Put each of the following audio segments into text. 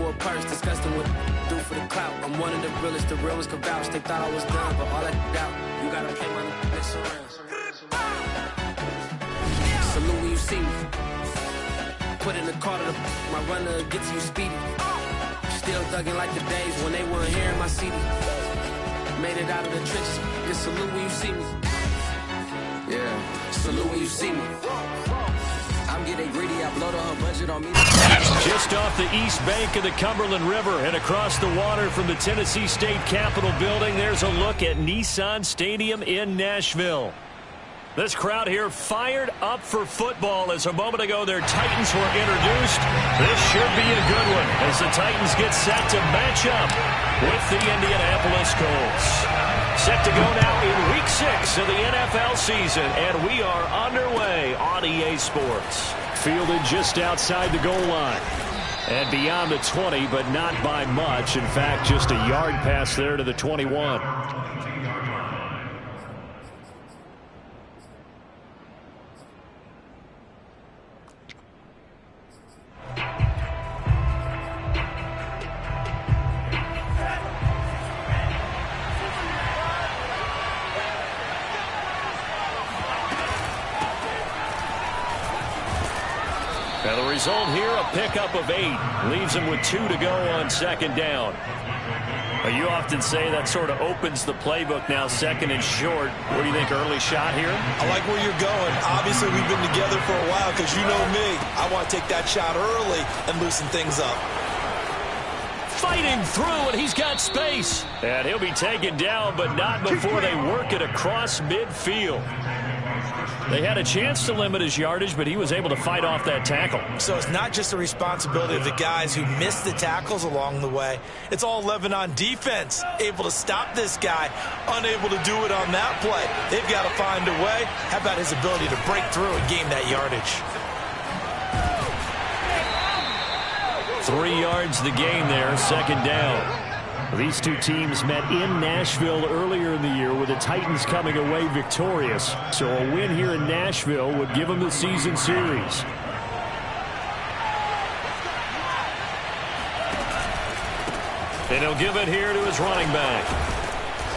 for a purse, disgusting what do for the clout. I'm one of the realest, the real ones can vouch. They thought I was done, but all that out. You gotta play my next around. Salute when you see me. Put in the car to my runner gets you speedy. Still thugging like the days when they weren't hearing my CD. Made it out of the trenches. Just salute when you see me. Yeah, salute when you see me. I'm getting greedy, I blow the whole budget on me. Just off the east bank of the Cumberland River and across the water from the Tennessee State Capitol building, there's a look at Nissan Stadium in Nashville. This crowd here fired up for football as a moment ago their Titans were introduced. This should be a good one as the Titans get set to match up with the Indianapolis Colts. Set to go now in Week 6 of the NFL season, and we are underway on EA Sports. Fielded just outside the goal line. And beyond the 20, but not by much. In fact, just a yard pass there to the 21. Now the result here, a pickup of 8. Leaves him with 2 to go on second down. You often say that sort of opens the playbook now, second and short. What do you think, early shot here? I like where you're going. Obviously, we've been together for a while because you know me. I want to take that shot early and loosen things up. Fighting through, and he's got space. And he'll be taken down, but not before they work it across midfield. They had a chance to limit his yardage, but he was able to fight off that tackle. So it's not just the responsibility of the guys who missed the tackles along the way. It's all 11 on defense, able to stop this guy, unable to do it on that play. They've got to find a way. How about his ability to break through and gain that yardage? 3 yards the gain there, second down. These two teams met in Nashville earlier in the year with the Titans coming away victorious. So a win here in Nashville would give them the season series. And he'll give it here to his running back.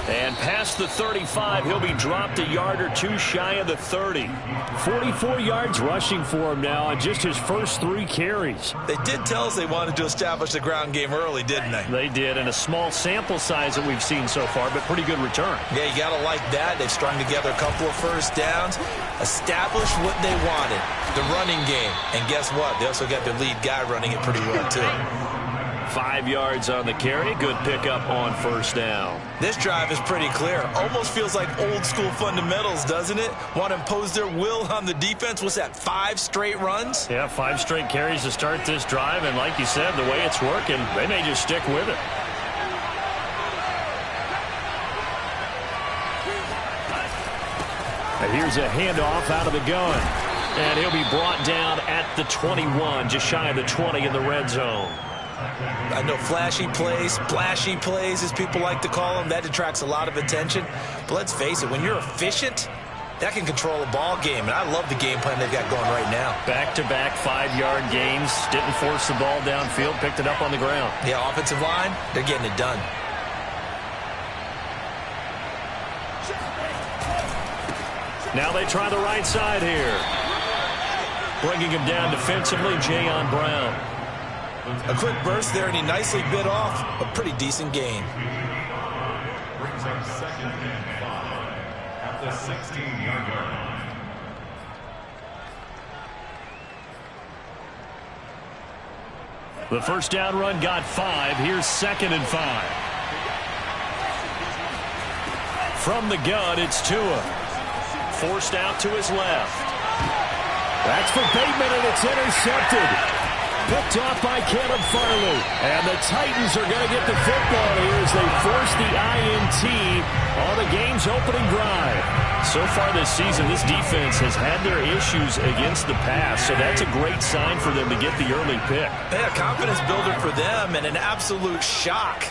And past the 35, he'll be dropped a yard or 2 shy of the 30. 44 yards rushing for him now on just his first 3 carries. They did tell us they wanted to establish the ground game early, didn't they? They did, and a small sample size that we've seen so far, but pretty good return. Yeah, you got to like that. They've strung together a couple of first downs, established what they wanted, the running game. And guess what? They also got their lead guy running it pretty well, too. 5 yards on the carry. Good pickup on first down. This drive is pretty clear. Almost feels like old school fundamentals, doesn't it? Want to impose their will on the defense. What's that, 5 straight runs? Yeah, 5 straight carries to start this drive. And like you said, the way it's working, they may just stick with it. And here's a handoff out of the gun. And he'll be brought down at the 21, just shy of the 20 in the red zone. I know flashy plays, splashy plays, as people like to call them, that attracts a lot of attention. But let's face it, when you're efficient, that can control a ball game. And I love the game plan they've got going right now. Back-to-back 5-yard gains. Didn't force the ball downfield, picked it up on the ground. Yeah, offensive line, they're getting it done. Now they try the right side here. Bringing him down defensively, Jayon Brown. A quick burst there, and he nicely bit off a pretty decent gain. Brings up 2nd and 5 at the 16-yard line. The first down run got 5. Here's 2nd and 5. From the gun, it's Tua. Forced out to his left. That's for Bateman, and it's intercepted. Picked off by Caleb Farley. And the Titans are going to get the football here as they force the INT on the game's opening drive. So far this season, this defense has had their issues against the pass, so that's a great sign for them to get the early pick. Yeah, confidence builder for them and an absolute shock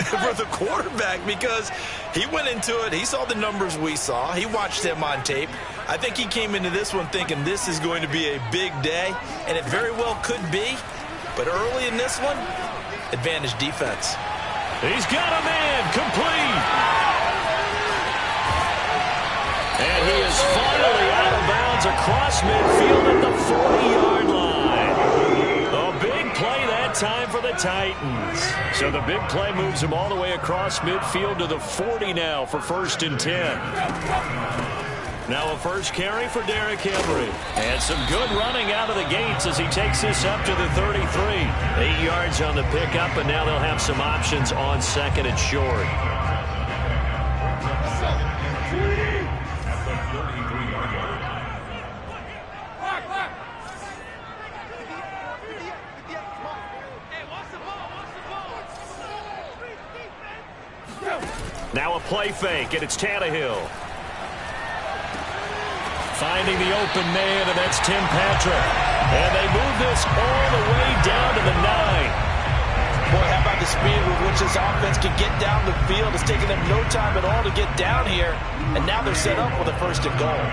for the quarterback because he went into it. He saw the numbers we saw. He watched them on tape. I think he came into this one thinking this is going to be a big day, and it very well could be. But early in this one, advantage defense. He's got a man complete. And he is finally out of bounds across midfield at the 40-yard line. A big play that time for the Titans. So the big play moves him all the way across midfield to the 40 now for 1st and 10. Now a first carry for Derrick Henry. And some good running out of the gates as he takes this up to the 33. 8 yards on the pickup, and now they'll have some options on 2nd and short. Now a play fake, and it's Tannehill. Finding the open man, and that's Tim Patrick. And they move this all the way down to the 9. Boy, how about the speed with which this offense can get down the field? It's taken them no time at all to get down here. And now they're set up with a 1st and goal.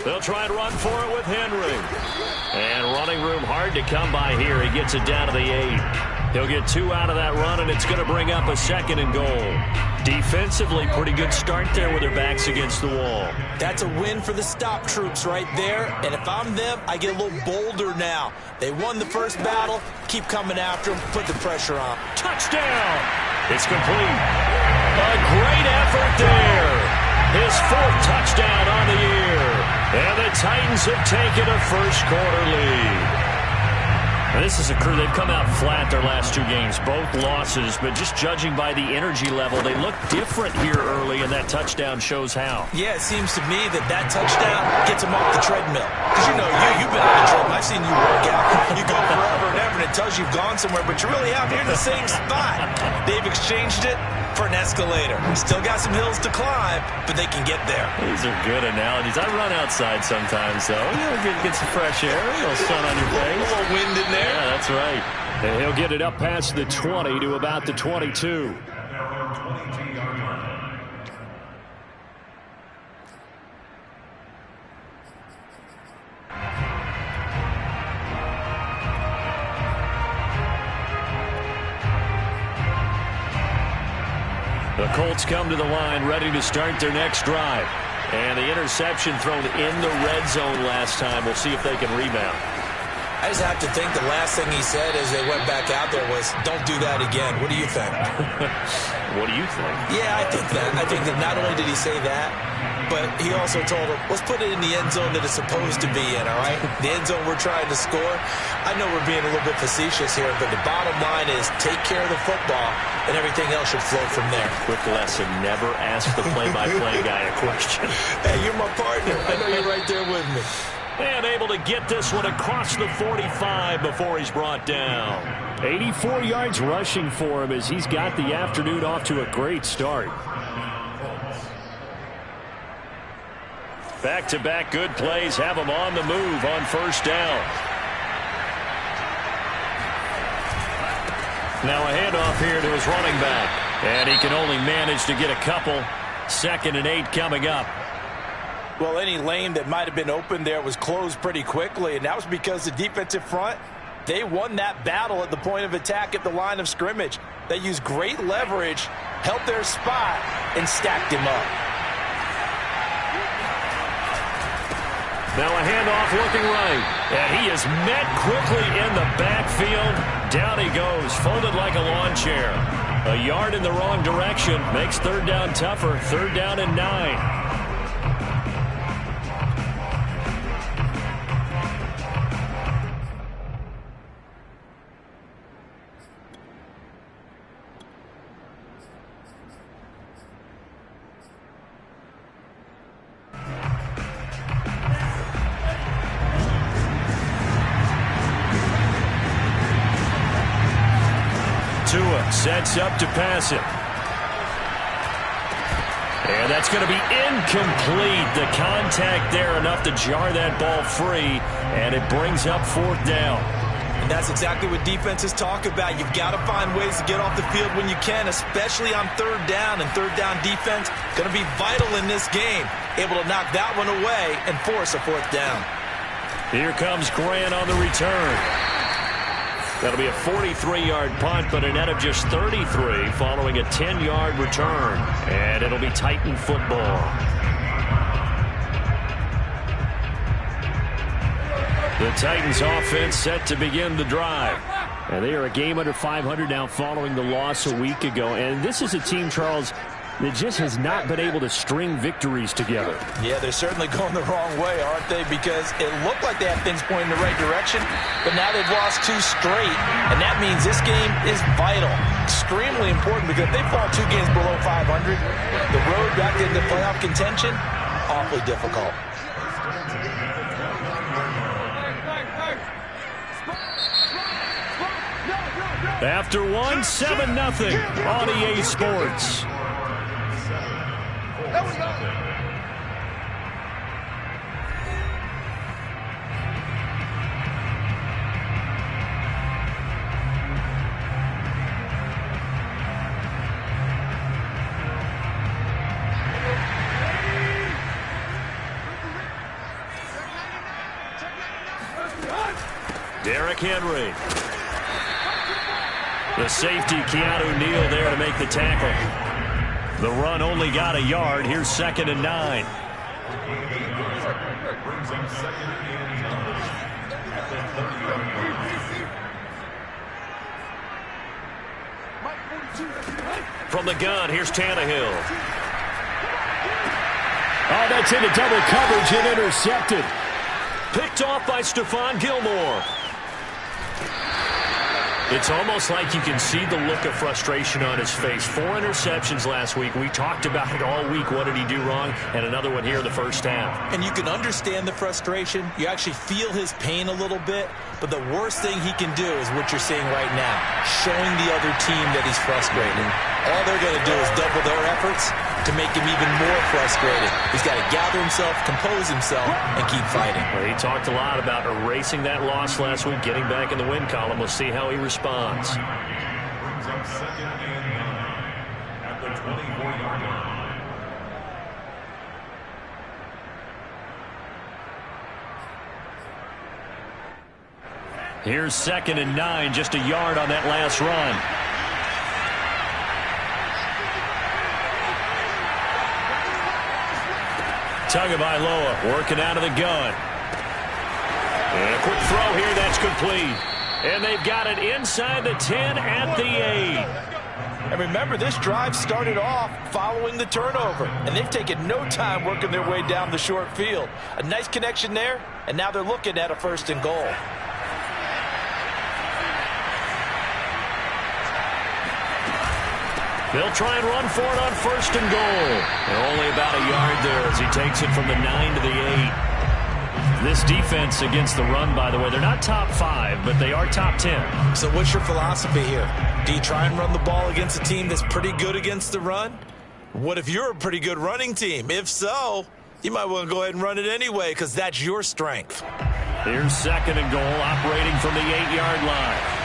They'll try and run for it with Henry. And running room hard to come by here. He gets it down to the 8. He'll get 2 out of that run, and it's going to bring up a 2nd and goal. Defensively, pretty good start there with their backs against the wall. That's a win for the stop troops right there. And if I'm them, I get a little bolder now. They won the first battle. Keep coming after them. Put the pressure on. Touchdown! It's complete. A great effort there. His 4th touchdown on the year. And the Titans have taken a first-quarter lead. And this is a crew, they've come out flat their last 2 games, both losses, but just judging by the energy level, they look different here early, and that touchdown shows how. Yeah, it seems to me that touchdown gets them off the treadmill. Because, you know, you've been on the treadmill. I've seen you work out. You go forever and ever, and it tells you you've gone somewhere, but you really have. You're in the same spot. They've exchanged it for an escalator. Still got some hills to climb, but they can get there. These are good analogies. I run outside sometimes, though. Get some fresh air, a little sun on your face. A little wind in there. Yeah, that's right. And he'll get it up past the 20 to about the 22. The Colts come to the line, ready to start their next drive. And the interception thrown in the red zone last time. We'll see if they can rebound. I just have to think the last thing he said as they went back out there was, don't do that again. What do you think? What do you think? Yeah, I think that. I think that not only did he say that, but he also told him, let's put it in the end zone that it's supposed to be in, all right? The end zone we're trying to score. I know we're being a little bit facetious here, but the bottom line is take care of the football, and everything else should flow from there. Quick lesson, never ask the play-by-play guy a question. Hey, you're my partner. I know you're right there with me. And able to get this one across the 45 before he's brought down. 84 yards rushing for him as he's got the afternoon off to a great start. Back-to-back good plays have him on the move on 1st down. Now a handoff here to his running back. And he can only manage to get a couple. 2nd and 8 coming up. Well, any lane that might have been open there was closed pretty quickly, and that was because the defensive front, they won that battle at the point of attack at the line of scrimmage. They used great leverage, held their spot, and stacked him up. Now a handoff looking right, and he is met quickly in the backfield. Down he goes, folded like a lawn chair. A yard in the wrong direction makes 3rd down tougher. 3rd down and 9. Sets up to pass it. And that's going to be incomplete. The contact there enough to jar that ball free, and it brings up 4th down. And that's exactly what defenses talk about. You've got to find ways to get off the field when you can, especially on 3rd down. And 3rd down defense going to be vital in this game. Able to knock that one away and force a 4th down. Here comes Grant on the return. That'll be a 43-yard punt, but a net of just 33 following a 10-yard return. And it'll be Titan football. The Titans offense set to begin the drive. And they are a game under 500 now following the loss a week ago. And this is a team, Charles, that just has not been able to string victories together. Yeah, they're certainly going the wrong way, aren't they? Because it looked like they have things pointing in the right direction, but now they've lost 2 straight, and that means this game is vital, extremely important, because if they fall 2 games below 500, the road back into playoff contention, awfully difficult. After one, 7-0 on EA Sports. Derrick Henry. The safety, Keanu Neal, there to make the tackle. The run only got a yard. Here's 2nd and 9. From the gun, here's Tannehill. Oh, that's into double coverage and intercepted. Picked off by Stephon Gilmore. It's almost like you can see the look of frustration on his face. 4 interceptions last week. We talked about it all week. What did he do wrong? And another one here in the first half. And you can understand the frustration. You actually feel his pain a little bit. But the worst thing he can do is what you're seeing right now, showing the other team that he's frustrated. All they're going to do is double their efforts to make him even more frustrated. He's got to gather himself, compose himself, and keep fighting. Well, he talked a lot about erasing that loss last week, getting back in the win column. We'll see how he responds. Brings up 2nd and 9 at the 24-yard line. Here's 2nd and 9, just a yard on that last run. Tagovailoa working out of the gun. And a quick throw here, that's complete. And they've got it inside the 10 at the 8. And remember, this drive started off following the turnover, and they've taken no time working their way down the short field. A nice connection there, and now they're looking at a 1st and goal. They'll try and run for it on 1st and goal. And only about a yard there as he takes it from the 9 to the 8. This defense against the run, by the way, they're not top 5, but they are top 10. So what's your philosophy here? Do you try and run the ball against a team that's pretty good against the run? What if you're a pretty good running team? If so, you might want to go ahead and run it anyway because that's your strength. Here's 2nd and goal, operating from the 8-yard line.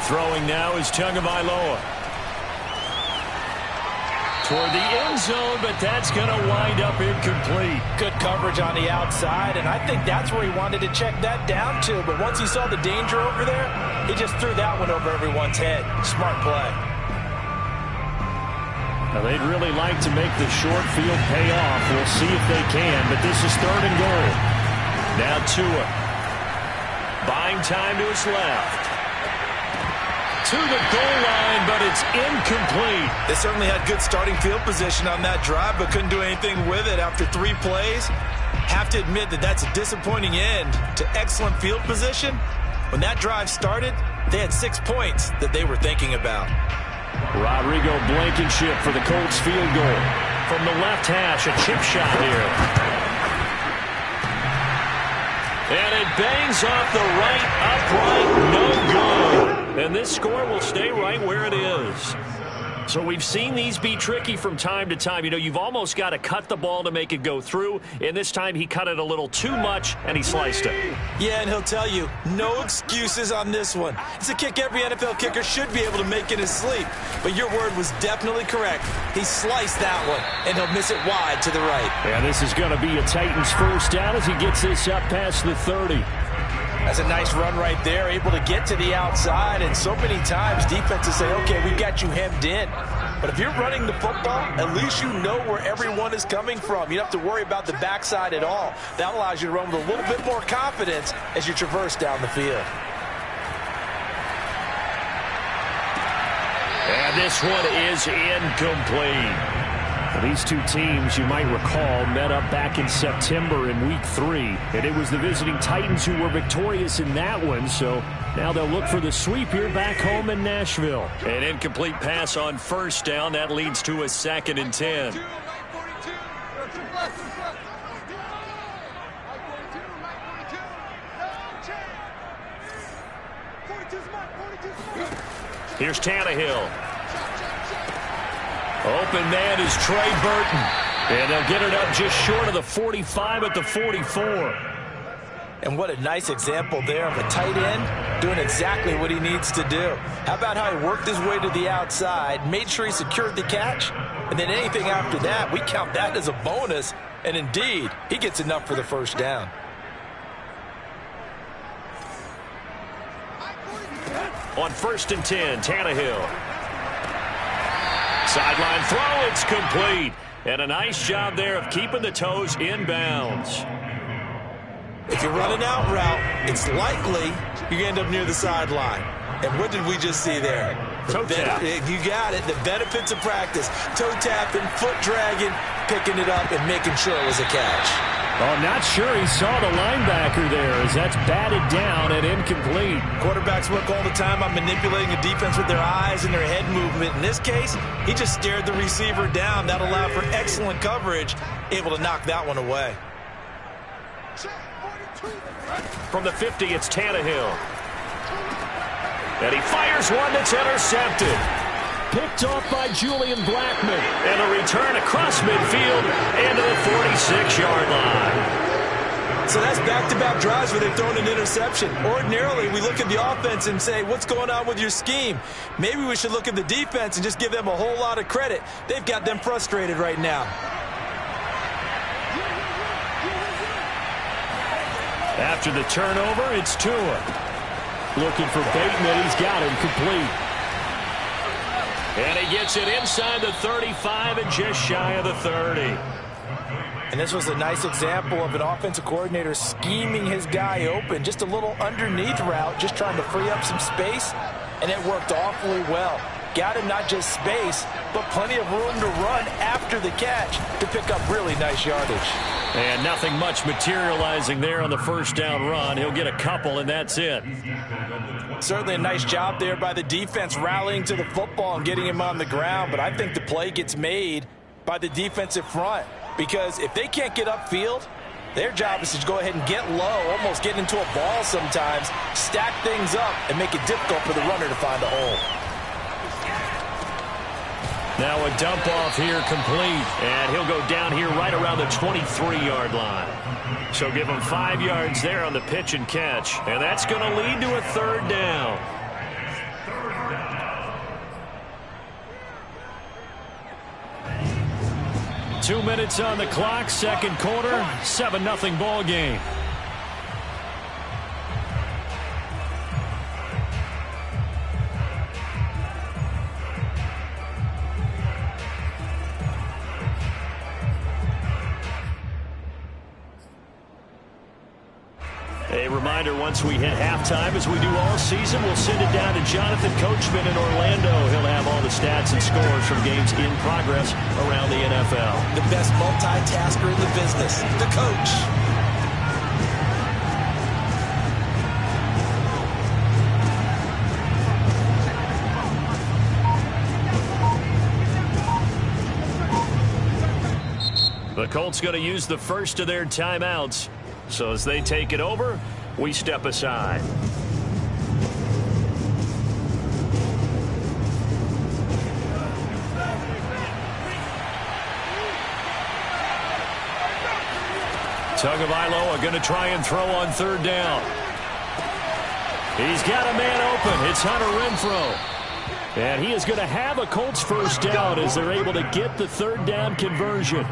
Throwing now is Tagovailoa. Toward the end zone, but that's going to wind up incomplete. Good coverage on the outside, and I think that's where he wanted to check that down to. But once he saw the danger over there, he just threw that one over everyone's head. Smart play. Now, they'd really like to make the short field pay off. We'll see if they can, but this is 3rd and goal. Now Tua. Buying time to his left. To the goal line, but it's incomplete. They certainly had good starting field position on that drive, but couldn't do anything with it after 3 plays. Have to admit that that's a disappointing end to excellent field position. When that drive started, they had 6 points that they were thinking about. Rodrigo Blankenship for the Colts field goal. From the left hash, a chip shot here. And it bangs off the right upright, no good. And this score will stay right where it is. So we've seen these be tricky from time to time. You know, you've almost got to cut the ball to make it go through. And this time he cut it a little too much, and he sliced it. Yeah, and he'll tell you, no excuses on this one. It's a kick every NFL kicker should be able to make in his sleep. But your word was definitely correct. He sliced that one, and he'll miss it wide to the right. And this is going to be a Titans first down as he gets this up past the 30. That's a nice run right there, able to get to the outside. And so many times defenses say, okay, we've got you hemmed in. But if you're running the football, at least you know where everyone is coming from. You don't have to worry about the backside at all. That allows you to run with a little bit more confidence as you traverse down the field. And this one is incomplete. These two teams, you might recall, met up back in September in Week 3. And it was the visiting Titans who were victorious in that one. So now they'll look for the sweep here back home in Nashville. An incomplete pass on first down. That leads to a 2nd and 10. Here's Tannehill. Open man is Trey Burton. And they'll get it up just short of the 45 at the 44. And what a nice example there of a tight end doing exactly what he needs to do. How about how he worked his way to the outside, made sure he secured the catch, and then anything after that, we count that as a bonus. And indeed, he gets enough for the first down. On 1st and 10, Tannehill. Sideline throw, it's complete. And a nice job there of keeping the toes inbounds. If you're running out route, it's likely you end up near the sideline. And what did we just see there? Toe tap. You got it. The benefits of practice. Toe tapping, foot dragging, picking it up, and making sure it was a catch. Oh, not sure he saw the linebacker there as that's batted down and incomplete. Quarterbacks work all the time on manipulating a defense with their eyes and their head movement. In this case, he just stared the receiver down. That allowed for excellent coverage, able to knock that one away. From the 50, it's Tannehill. And he fires one that's intercepted. Picked off by Julian Blackman. And a return across midfield into the 46-yard line. So that's back-to-back drives where they've thrown an interception. Ordinarily, we look at the offense and say, what's going on with your scheme? Maybe we should look at the defense and just give them a whole lot of credit. They've got them frustrated right now. After the turnover, it's Tua. Looking for Bateman. He's got him complete. And he gets it inside the 35 and just shy of the 30. And this was a nice example of an offensive coordinator scheming his guy open. Just a little underneath route, just trying to free up some space. And it worked awfully well. Got him not just space, but plenty of room to run after the catch to pick up really nice yardage. And nothing much materializing there on the first down run. He'll get a couple, and that's it. Certainly a nice job there by the defense rallying to the football and getting him on the ground. But I think the play gets made by the defensive front. Because if they can't get upfield, their job is to go ahead and get low, almost get into a ball sometimes, stack things up, and make it difficult for the runner to find a hole. Now a dump off here complete, and he'll go down here right around the 23-yard line. So give him 5 yards there on the pitch and catch, and that's going to lead to a 3rd down. Two minutes on the clock, second quarter, 7-0 ball game. A reminder, once we hit halftime, as we do all season, we'll send it down to Jonathan Coachman in Orlando. He'll have all the stats and scores from games in progress around the NFL. The best multitasker in the business, the coach. The Colts going to use the first of their timeouts. So as they take it over, we step aside. Tagovailoa going to try and throw on third down. He's got a man open. It's Hunter Renfrow. And he is going to have a Colts first down as they're able to get the third down conversion.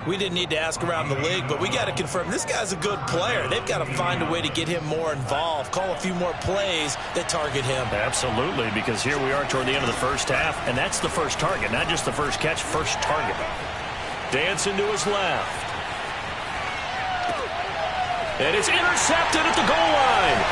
We didn't need to ask around the league, but we got to confirm this guy's a good player. They've got to find a way to get him more involved, call a few more plays that target him. Absolutely, because here we are toward the end of the first half, and that's the first target, not just the first catch, first target. Dancing to his left. And it's intercepted at the goal line.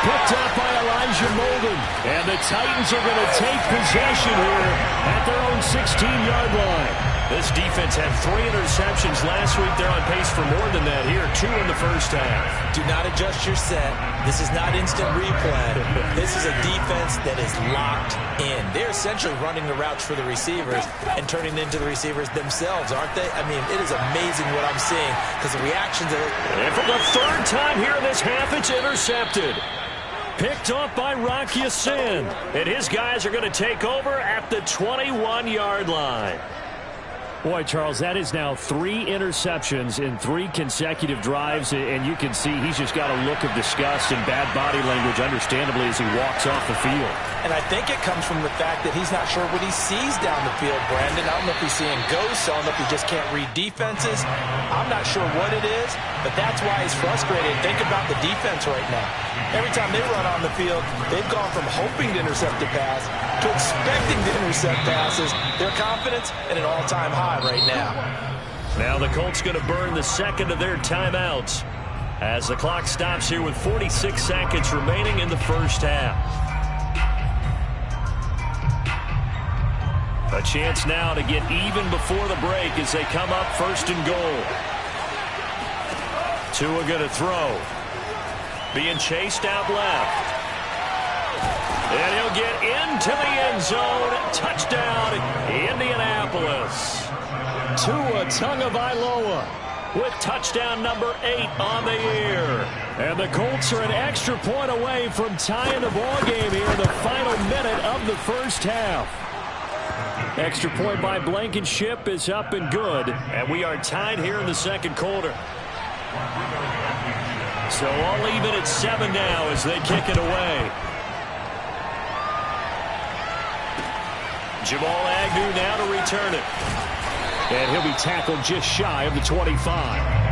Picked up by Elijah Molden. And the Titans are going to take possession here at their own 16-yard line. This defense had 3 interceptions last week. They're on pace for more than that here. 2 in the first half. Do not adjust your set. This is not instant replay. This is a defense that is locked in. They're essentially running the routes for the receivers and turning into the receivers themselves, aren't they? I mean, it is amazing what I'm seeing because the reactions of it. And for the third time here in this half, it's intercepted. Picked off by Rock Ya-Sin. And his guys are going to take over at the 21-yard line. Boy, Charles, that is now 3 interceptions in 3 consecutive drives, and you can see he's just got a look of disgust and bad body language, understandably, as he walks off the field. And I think it comes from the fact that he's not sure what he sees down the field, Brandon. I don't know if he's seeing ghosts. I don't know if he just can't read defenses. I'm not sure what it is, but that's why he's frustrated. Think about the defense right now. Every time they run on the field, they've gone from hoping to intercept a pass to expecting to intercept passes. Their confidence at an all-time high right now. Now the Colts going to burn the second of their timeouts as the clock stops here with 46 seconds remaining in the first half. A chance now to get even before the break as they come up first and goal. Tua going to throw. Being chased out left. And he'll get into the end zone. Touchdown, Indianapolis. Tua Tagovailoa with touchdown number 8 on the year. And the Colts are an extra point away from tying the ball game here in the final minute of the first half. Extra point by Blankenship is up and good. And we are tied here in the second quarter. So all even at 7 now as they kick it away. Jamal Agnew now to return it. And he'll be tackled just shy of the 25.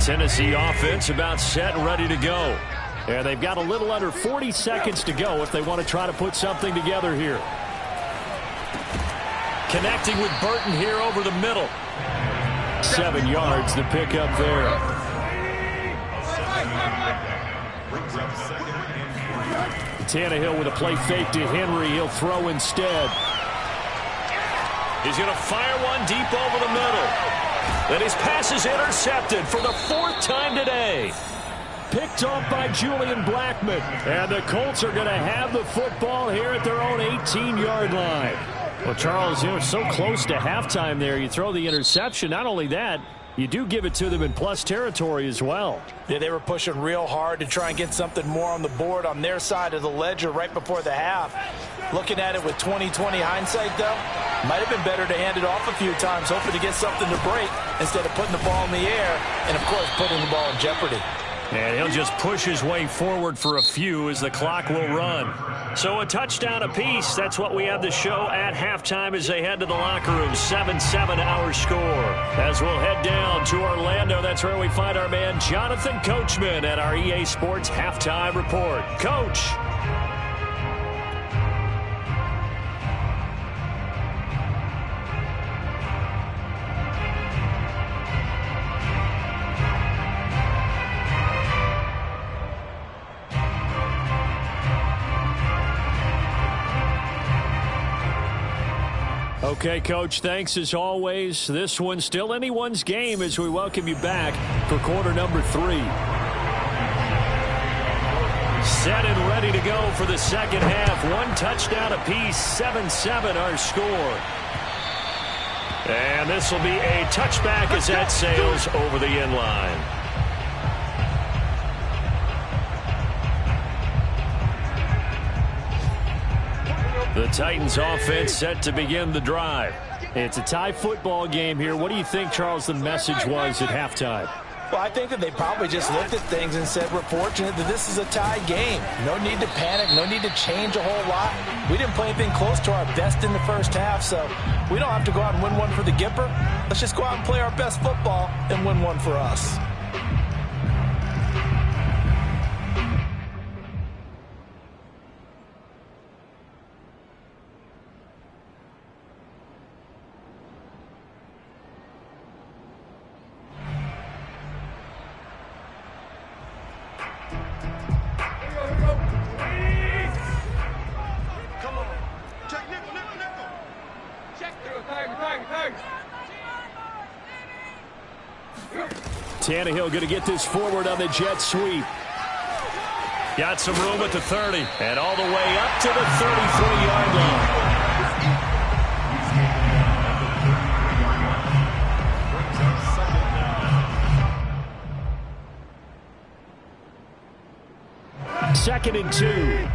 Tennessee offense about set and ready to go. And they've got a little under 40 seconds to go if they want to try to put something together here. Connecting with Burton here over the middle. 7 yards the pickup there. Tannehill with a play fake to Henry. He'll throw instead. He's going to fire one deep over the middle. Then his pass is intercepted for the 4th time today. Picked off by Julian Blackmon. And the Colts are going to have the football here at their own 18-yard line. Well, Charles, you know, so close to halftime there. You throw the interception. Not only that, you do give it to them in plus territory as well. Yeah, they were pushing real hard to try and get something more on the board on their side of the ledger right before the half. Looking at it with 20/20 hindsight, though, might have been better to hand it off a few times, hoping to get something to break instead of putting the ball in the air and, of course, putting the ball in jeopardy. And he'll just push his way forward for a few as the clock will run. So a touchdown apiece. That's what we have to show at halftime as they head to the locker room. 7-7 our score. As we'll head down to Orlando, that's where we find our man Jonathan Coachman at our EA Sports Halftime Report. Coach. Okay, Coach, thanks as always. This one's still anyone's game as we welcome you back for quarter number 3. Set and ready to go for the second half. 1 touchdown apiece, 7-7 our score. And this will be a touchback as that sails over the end line. The Titans offense set to begin the drive. It's a tie football game here. What do you think, Charles, the message was at halftime? Well, I think that they probably just looked at things and said, we're fortunate that this is a tie game. No need to panic. No need to change a whole lot. We didn't play anything close to our best in the first half, so we don't have to go out and win one for the Gipper. Let's just go out and play our best football and win one for us. Tannehill going to get this forward on the jet sweep. Got some room at the 30 and all the way up to the 33-yard line. Second and 2.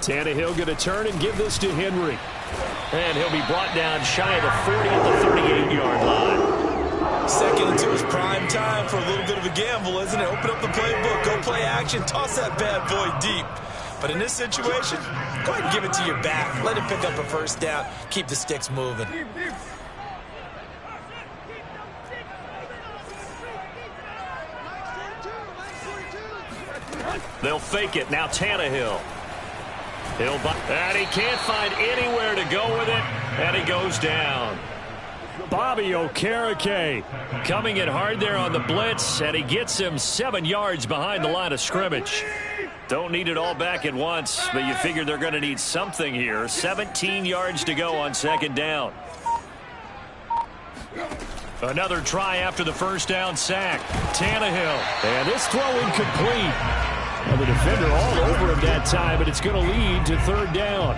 Tannehill going to turn and give this to Henry. And he'll be brought down shy of the 40 at the 38-yard line. Second and 2 is prime time for a little bit of a gamble, isn't it? Open up the playbook, go play action, toss that bad boy deep. But in this situation, go ahead and give it to your back. Let him pick up a first down. Keep the sticks moving. They'll fake it. Now Tannehill. And he can't find anywhere to go with it, and he goes down. Bobby Okereke coming in hard there on the blitz, and he gets him 7 yards behind the line of scrimmage. Don't need it all back at once, but you figure they're going to need something here. 17 yards to go on second down. Another try after the first down sack. Tannehill, and this throw incomplete. Well, the defender all over him that time, but it's going to lead to third down.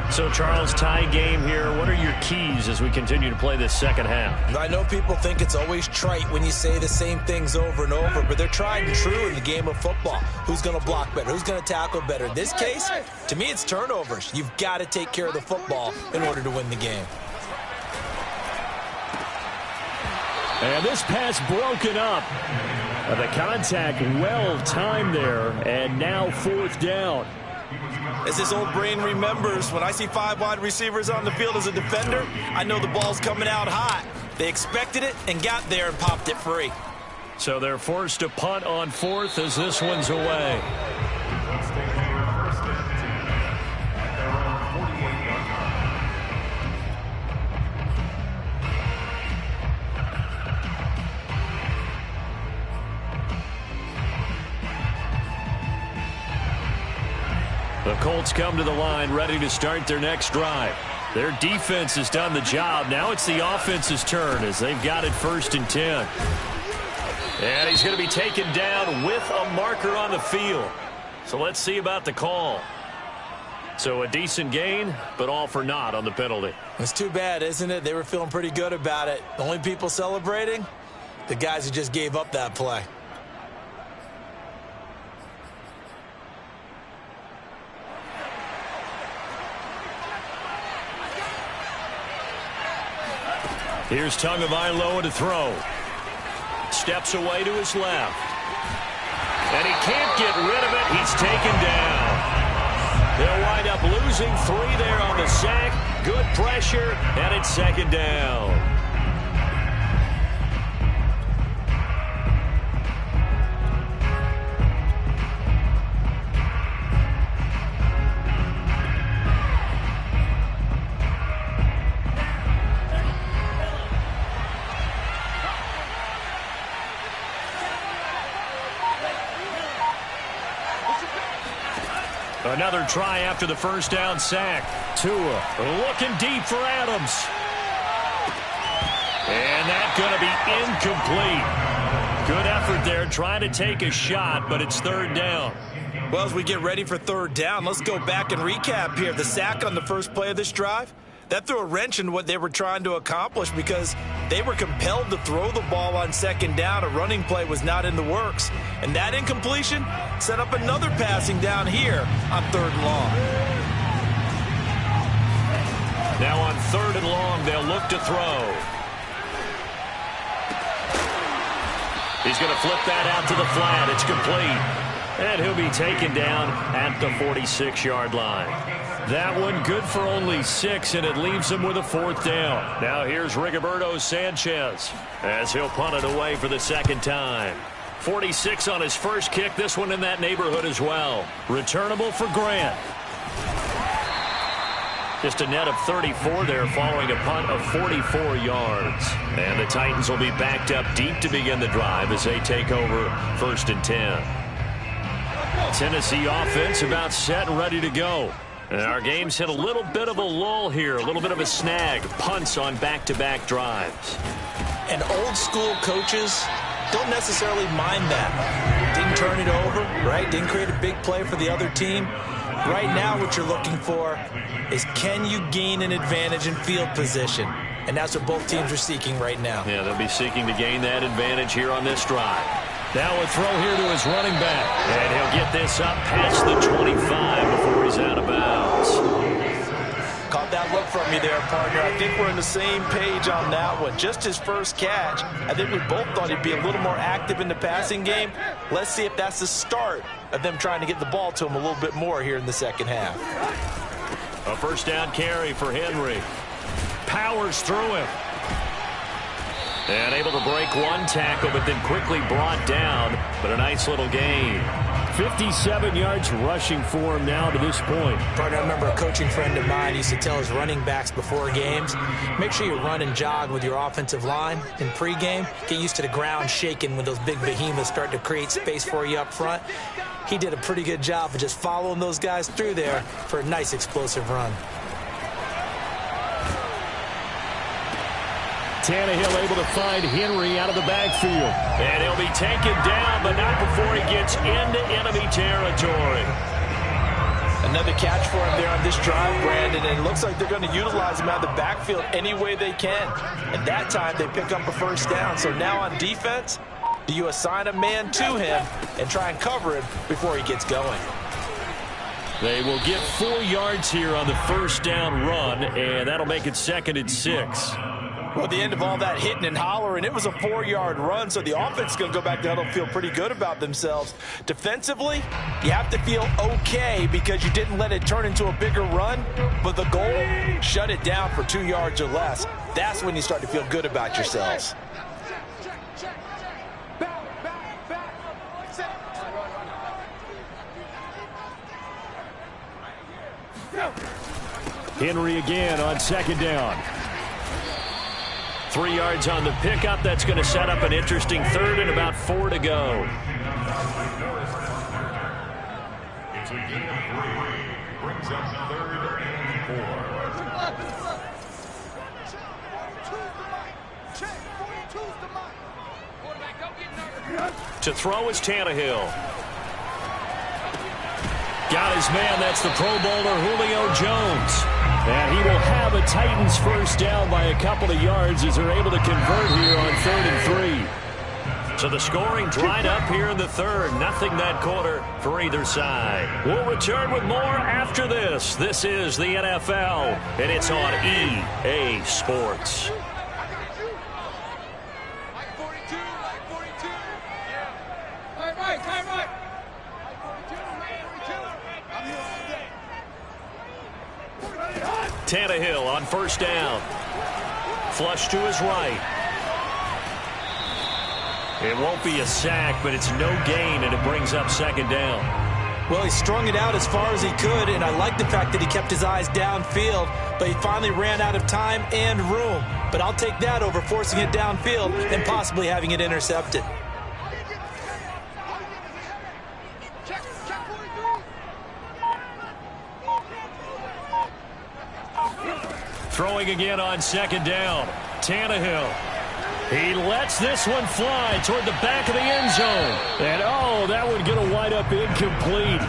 So, Charles, tie game here. What are your keys as we continue to play this second half? I know people think it's always trite when you say the same things over and over, but they're tried and true in the game of football. Who's going to block better? Who's going to tackle better? In this case, to me, it's turnovers. You've got to take care of the football in order to win the game. And this pass broken up. The contact well timed there, and now fourth down. As this old brain remembers, when I see 5 wide receivers on the field as a defender, I know the ball's coming out hot. They expected it and got there and popped it free. So they're forced to punt on fourth as this one's away. The Colts come to the line ready to start their next drive. Their defense has done the job. Now it's the offense's turn as they've got it 1st and 10. And he's going to be taken down with a marker on the field. So let's see about the call. So a decent gain, but all for naught on the penalty. It's too bad, isn't it? They were feeling pretty good about it. The only people celebrating, the guys who just gave up that play. Here's Tagovailoa to throw. Steps away to his left. And he can't get rid of it. He's taken down. They'll wind up losing 3 there on the sack. Good pressure, and it's second down. Another try after the first down sack. Tua looking deep for Adams. And that's going to be incomplete. Good effort there trying to take a shot, but it's third down. Well, as we get ready for third down, let's go back and recap here. The sack on the first play of this drive, that threw a wrench in what they were trying to accomplish because They were compelled to throw the ball on second down. A running play was not in the works. And that incompletion set up another passing down here on 3rd and long. Now on 3rd and long, they'll look to throw. He's going to flip that out to the flat. It's complete. And he'll be taken down at the 46-yard line. That one good for only 6, and it leaves him with a 4th down. Now here's Rigoberto Sanchez as he'll punt it away for the 2nd time. 46 on his first kick. This one in that neighborhood as well. Returnable for Grant. Just a net of 34 there following a punt of 44 yards. And the Titans will be backed up deep to begin the drive as they take over 1st and 10. Tennessee offense about set and ready to go. And our game's hit a little bit of a lull here, a little bit of a snag. Punts on back-to-back drives. And old school coaches don't necessarily mind that. Didn't turn it over, right? Didn't create a big play for the other team. Right now what you're looking for is, can you gain an advantage in field position? And that's what both teams are seeking right now. Yeah, they'll be seeking to gain that advantage here on this drive. Now a throw here to his running back. And he'll get this up past the 25 before he's out of bounds. Caught that look from you there, partner. I think we're on the same page on that one. Just his first catch. I think we both thought he'd be a little more active in the passing game. Let's see if that's the start of them trying to get the ball to him a little bit more here in the 2nd half. A 1st down carry for Henry. Powers through him. And able to break one tackle, but then quickly brought down. But a nice little gain. 57 yards rushing for him now to this point. Partner, I remember a coaching friend of mine used to tell his running backs before games, make sure you run and jog with your offensive line in pregame. Get used to the ground shaking when those big behemoths start to create space for you up front. He did a pretty good job of just following those guys through there for a nice explosive run. Tannehill able to find Henry out of the backfield. And he'll be taken down, but not before he gets into enemy territory. Another catch for him there on this drive, Brandon, and it looks like they're going to utilize him out of the backfield any way they can. And that time they pick up a 1st down. So now on defense, do you assign a man to him and try and cover him before he gets going? They will get 4 yards here on the 1st down run, and that'll make it 2nd and 6. Well, at the end of all that hitting and hollering, it was a 4-yard run, so the offense is going to go back to huddle and feel pretty good about themselves. Defensively, you have to feel okay because you didn't let it turn into a bigger run, but the goal, shut it down for 2 yards or less. That's when you start to feel good about yourselves. Henry again on 2nd down. 3 yards on the pickup. That's going to set up an interesting 3rd and about 4 to go. It's a gain of 3. Brings up 3rd and 4. To throw is Tannehill. Got his man. That's the Pro Bowler Julio Jones. And he will have a Titans 1st down by a couple of yards as they're able to convert here on 3rd and 3. So the scoring dried up here in the 3rd. Nothing that quarter for either side. We'll return with more after this. This is the NFL, and it's on EA Sports. Tannehill on 1st down. Flush to his right. It won't be a sack, but it's no gain, and it brings up 2nd down. Well, he strung it out as far as he could, and I like the fact that he kept his eyes downfield, but he finally ran out of time and room. But I'll take that over forcing it downfield and possibly having it intercepted. Throwing again on 2nd down. Tannehill. He lets this one fly toward the back of the end zone. And, oh, that one going to wind up incomplete.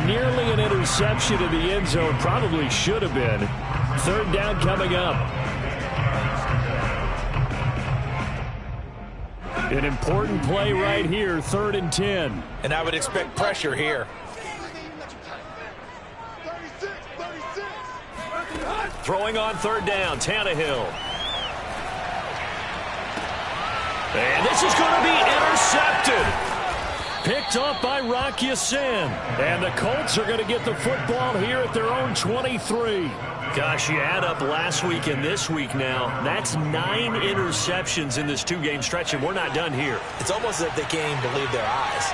Nearly an interception in the end zone. Probably should have been. 3rd down coming up. An important play right here, 3rd and 10. And I would expect pressure here. Throwing on 3rd down, Tannehill. And this is going to be intercepted. Picked off by Rock Ya-Sin. And the Colts are going to get the football here at their own 23. Gosh, you add up last week and this week now. That's 9 interceptions in this 2-game stretch, and we're not done here. It's almost as if they can't even believe their eyes.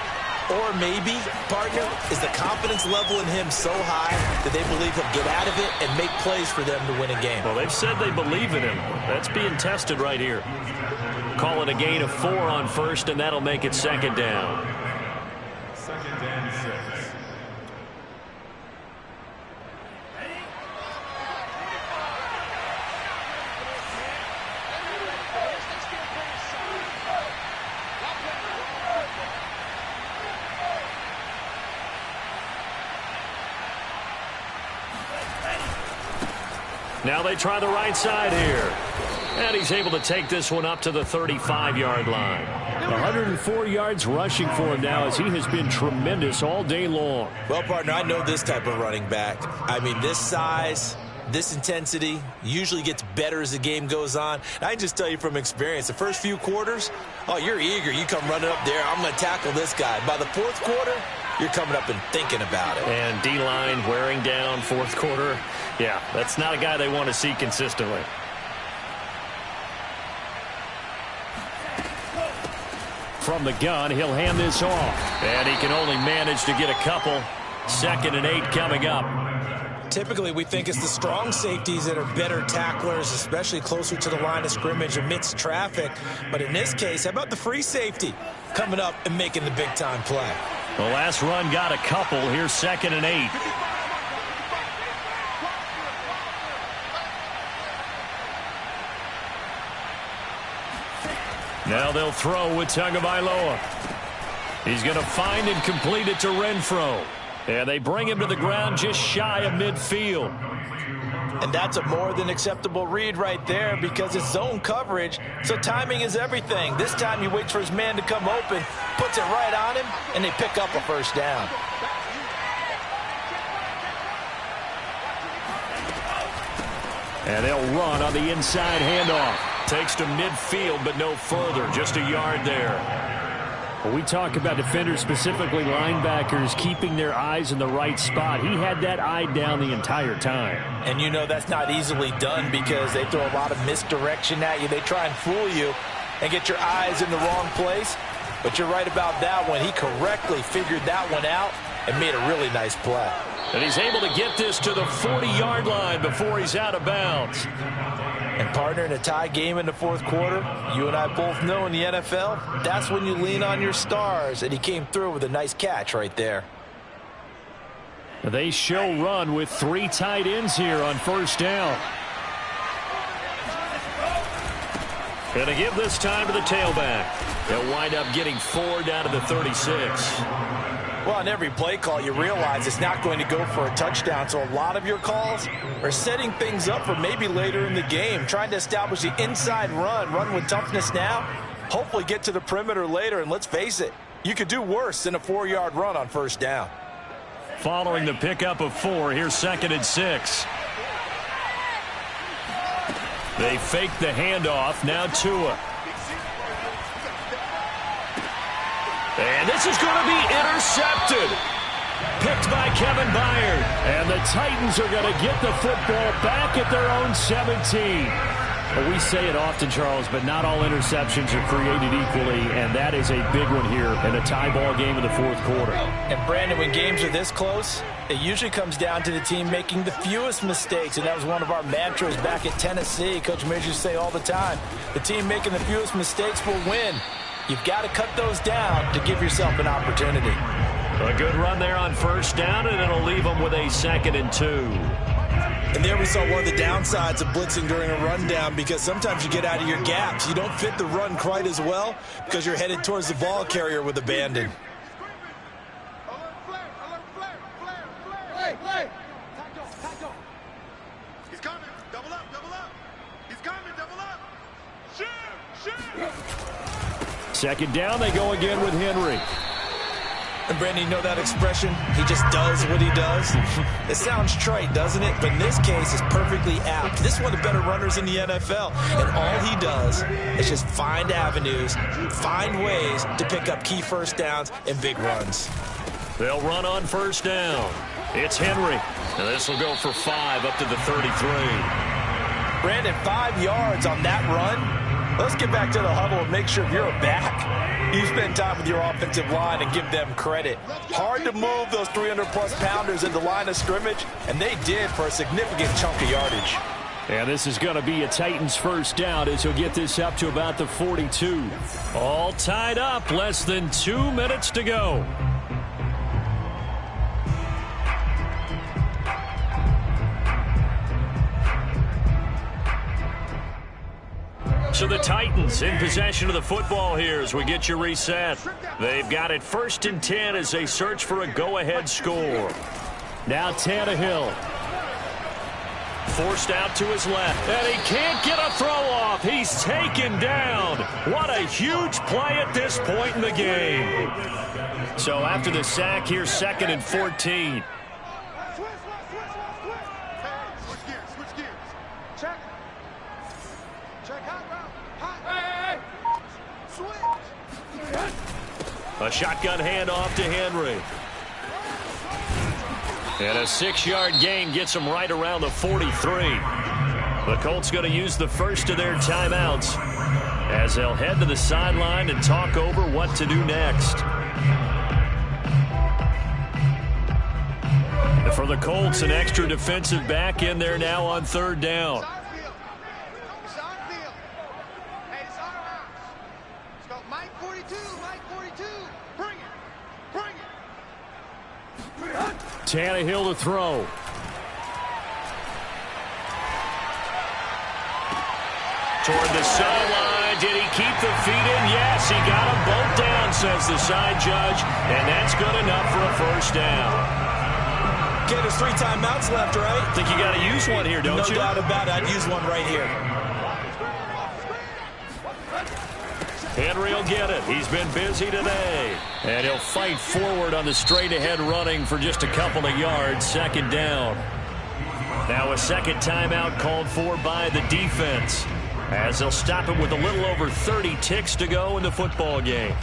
Or maybe, partner, is the confidence level in him so high that they believe he'll get out of it and make plays for them to win a game. Well, they've said they believe in him. That's being tested right here. Call it a gain of 4 on 1st, and that'll make it 2nd down. 2nd and 6. Now they try the right side here. And he's able to take this one up to the 35-yard line. 104 yards rushing for him now as he has been tremendous all day long. Well, partner, I know this type of running back. I mean, this size, this intensity usually gets better as the game goes on. And I can just tell you from experience, the first few quarters, oh, you're eager. You come running up there, I'm going to tackle this guy. By the 4th quarter, you're coming up and thinking about it. And D-line wearing down 4th quarter. Yeah, that's not a guy they want to see consistently. From the gun, he'll hand this off. And he can only manage to get a couple. 2nd and 8 coming up. Typically, we think it's the strong safeties that are better tacklers, especially closer to the line of scrimmage amidst traffic. But in this case, how about the free safety coming up and making the big-time play? The last run got a couple. Here's 2nd and 8. Now they'll throw with Tagovailoa. He's going to find and complete it to Renfro. And they bring him to the ground just shy of midfield. And that's a more than acceptable read right there because it's zone coverage, so timing is everything. This time he waits for his man to come open, puts it right on him, and they pick up a 1st down. And they'll run on the inside handoff. Takes to midfield, but no further. Just a yard there. When we talk about defenders, specifically linebackers, keeping their eyes in the right spot, he had that eye down the entire time. And you know that's not easily done because they throw a lot of misdirection at you. They try and fool you and get your eyes in the wrong place. But you're right about that one. He correctly figured that one out and made a really nice play. And he's able to get this to the 40-yard line before he's out of bounds. And, partner, in a tie game in the 4th quarter, you and I both know in the NFL, that's when you lean on your stars. And he came through with a nice catch right there. They show run with 3 tight ends here on 1st down. Going to give this time to the tailback. They'll wind up getting 4 down to the 36. Well, on every play call, you realize it's not going to go for a touchdown. So a lot of your calls are setting things up for maybe later in the game, trying to establish the inside run with toughness now, hopefully get to the perimeter later. And let's face it, you could do worse than a 4-yard run on 1st down. Following the pickup of 4, here's 2nd and 6. They fake the handoff. Now Tua. And this is going to be intercepted. Picked by Kevin Byard. And the Titans are going to get the football back at their own 17. Well, we say it often, Charles, but not all interceptions are created equally, and that is a big one here in a tie ball game in the 4th quarter. And, Brandon, when games are this close, it usually comes down to the team making the fewest mistakes, and that was one of our mantras back at Tennessee. Coach Midge used to say all the time, the team making the fewest mistakes will win. You've got to cut those down to give yourself an opportunity. A good run there on 1st down, and it'll leave them with a 2nd and 2. And there we saw one of the downsides of blitzing during a rundown because sometimes you get out of your gaps. You don't fit the run quite as well because you're headed towards the ball carrier with abandon. He's coming. Double up. He's coming. Double up. Shoot. Second down, they go again with Henry. And Brandon, you know that expression? He just does what he does. It sounds trite, doesn't it? But in this case, it's perfectly apt. This is one of the better runners in the NFL. And all he does is just find avenues, find ways to pick up key first downs and big runs. They'll run on first down. It's Henry. And this will go for 5 up to the 33. Brandon, 5 yards on that run. Let's get back to the huddle and make sure if you're a back, you spend time with your offensive line and give them credit. Hard to move those 300-plus pounders in the line of scrimmage, and they did for a significant chunk of yardage. And this is going to be a Titans first down as he'll get this up to about the 42. All tied up, less than 2 minutes to go. So the Titans in possession of the football here as we get you reset. They've got it 1st and 10 as they search for a go-ahead score. Now Tannehill. Forced out to his left. And he can't get a throw off. He's taken down. What a huge play at this point in the game. So after the sack, here's 2nd and 14. A shotgun handoff to Henry. And a 6-yard gain gets him right around the 43. The Colts going to use the first of their timeouts as they'll head to the sideline and talk over what to do next. And for the Colts, an extra defensive back in there now on 3rd down. Tannehill to throw. Toward the sideline. Did he keep the feet in? Yes, he got them both down, says the side judge. And that's good enough for a first down. Okay, there's 3 timeouts left, right? I think you got to use one here, don't you? No doubt about it. I'd use one right here. Henry will get it. He's been busy today. And he'll fight forward on the straight-ahead running for just a couple of yards. 2nd down. Now a second timeout called for by the defense, as they'll stop it with a little over 30 ticks to go in the football game.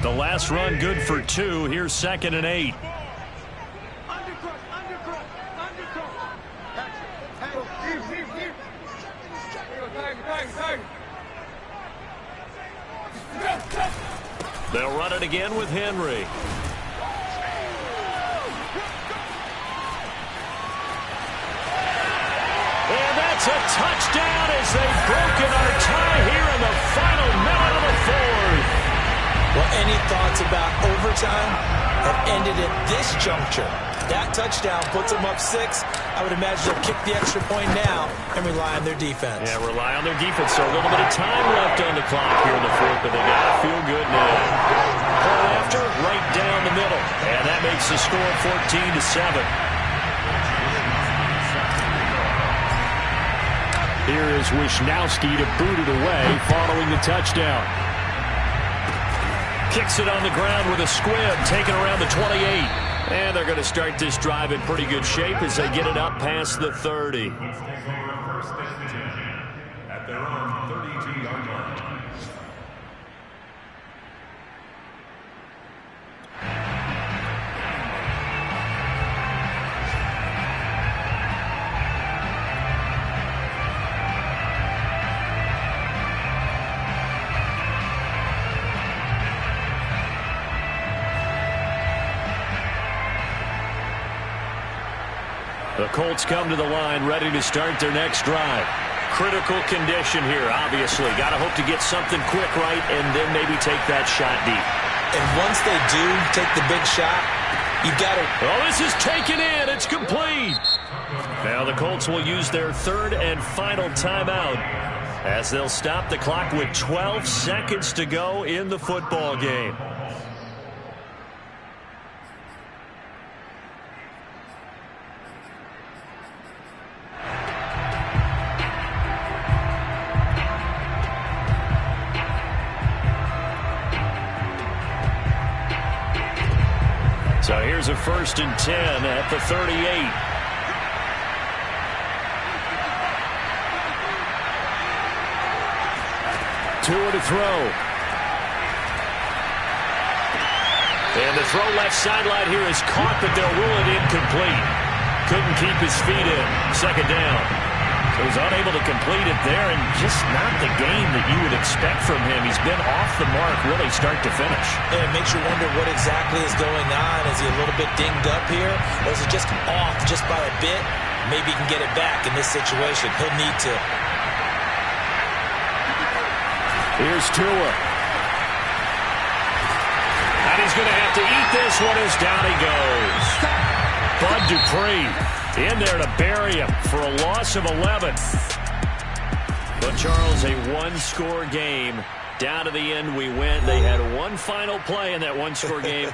The last run good for 2. Here's 2nd and 8. They'll run it again with Henry. And that's a touchdown as they've broken our tie here in the final minute of the 4th. Well, any thoughts about overtime have ended at this juncture. That touchdown puts them up 6. I would imagine they'll kick the extra point now and rely on their defense. Yeah, rely on their defense. So a little bit of time left on the clock here in the 4th, but they got to feel good now. Ball after, right down the middle. And that makes the score 14-7. Here is Wisnowski to boot it away following the touchdown. Kicks it on the ground with a squib, taken around the 28. And they're going to start this drive in pretty good shape as they get it up past the 30. At their own 32-yard line. The Colts come to the line ready to start their next drive. Critical condition here, obviously. Got to hope to get something quick right and then maybe take that shot deep. And once they do take the big shot, you've got to... Oh, this is taken in. It's complete. Now the Colts will use their 3rd and final timeout as they'll stop the clock with 12 seconds to go in the football game. So here's a 1st and 10 at the 38. Tua to throw. And the throw left sideline here is caught, but they'll rule it incomplete. Couldn't keep his feet in. 2nd down. So he's unable to complete it there, and just not the game that you would expect from him. He's been off the mark really start to finish. And it makes you wonder what exactly is going on. Is he a little bit dinged up here, or is it just off just by a bit? Maybe he can get it back in this situation. He'll need to. Here's Tua. And he's going to have to eat this one as down he goes. Bud Dupree in there to bury him for a loss of 11. But, Charles, a one-score game. Down to the end we went. They had one final play in that one-score game.